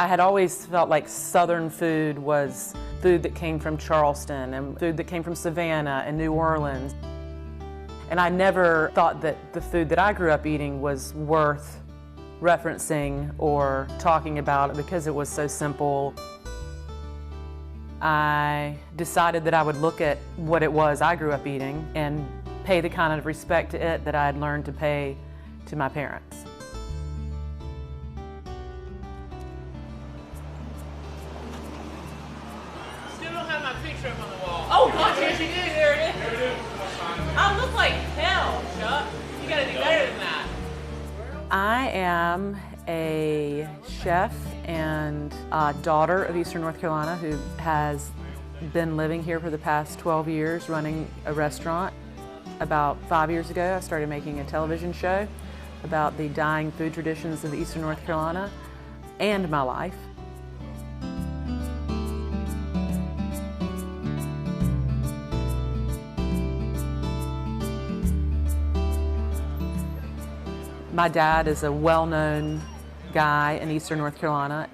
I had always felt like Southern food was food that came from Charleston and food that came from Savannah and New Orleans. And I never thought that the food that I grew up eating was worth referencing or talking about because it was so simple. I decided that I would look at what it was I grew up eating and pay the kind of respect to it that I had learned to pay to my parents. Still don't have my picture up on the wall. Oh gosh, yes you do, there it is. There it is. I look like hell, Chuck. You gotta do better than that. I am a chef and a daughter of Eastern North Carolina who has been living here for the past 12 years running a restaurant. About 5 years ago, I started making a television show about the dying food traditions of Eastern North Carolina and my life. My dad is a well-known guy in Eastern North Carolina.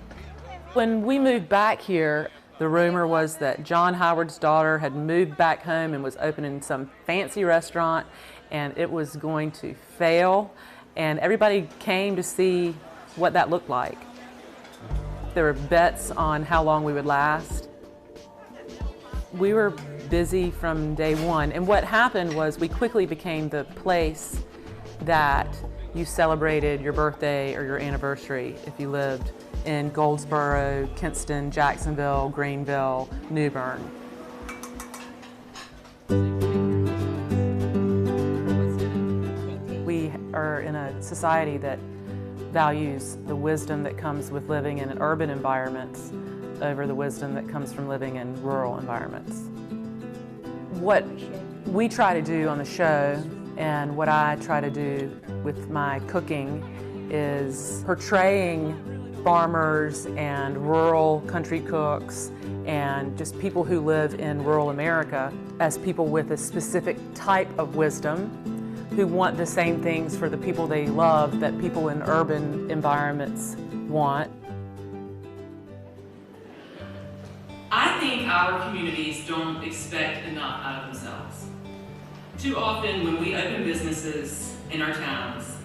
When we moved back here, the rumor was that John Howard's daughter had moved back home and was opening some fancy restaurant, and it was going to fail, and everybody came to see what that looked like. There were bets on how long we would last. We were busy from day one, and what happened was we quickly became the place that you celebrated your birthday or your anniversary if you lived in Goldsboro, Kinston, Jacksonville, Greenville, New Bern. We are in a society that values the wisdom that comes with living in urban environments over the wisdom that comes from living in rural environments. What we try to do on the show and what I try to do with my cooking is portraying farmers and rural country cooks and just people who live in rural America as people with a specific type of wisdom who want the same things for the people they love that people in urban environments want. I think our communities don't expect enough out of themselves. Too often when we open businesses in our towns,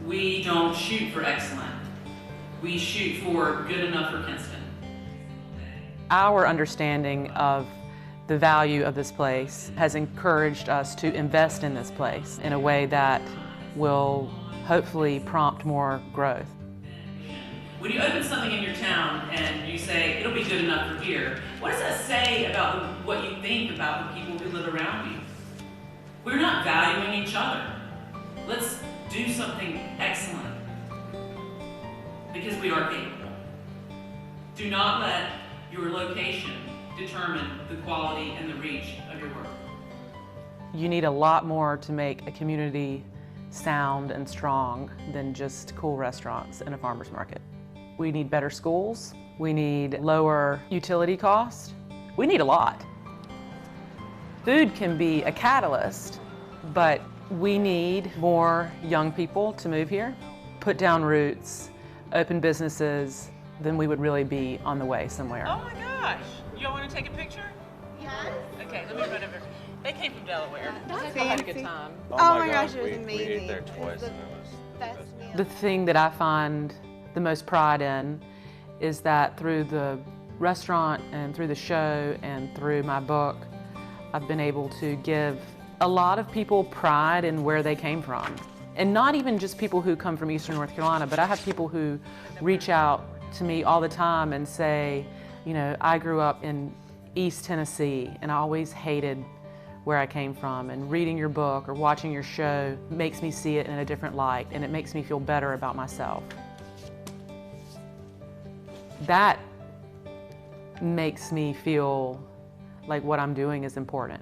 we don't shoot for excellent. We shoot for good enough for Kinston. Our understanding of the value of this place has encouraged us to invest in this place in a way that will hopefully prompt more growth. When you open something in your town and you say, it'll be good enough for here, what does that say about what you think about the people who live around you? We're not valuing each other. Let's do something excellent because we are capable. Do not let your location determine the quality and the reach of your work. You need a lot more to make a community sound and strong than just cool restaurants and a farmer's market. We need better schools. We need lower utility costs. We need a lot. Food can be a catalyst, but we need more young people to move here, put down roots, open businesses, then we would really be on the way somewhere. Oh my gosh. Y'all want to take a picture? Yes. Okay, let me run over. They came from Delaware. That's I had a good time. Oh my gosh, it was amazing. We ate there twice and it was Best meal. The thing that I find the most pride in is that through the restaurant and through the show and through my book, I've been able to give a lot of people pride in where they came from. And not even just people who come from Eastern North Carolina, but I have people who reach out to me all the time and say, you know, I grew up in East Tennessee and I always hated where I came from, and reading your book or watching your show makes me see it in a different light, and it makes me feel better about myself. That makes me feel like what I'm doing is important.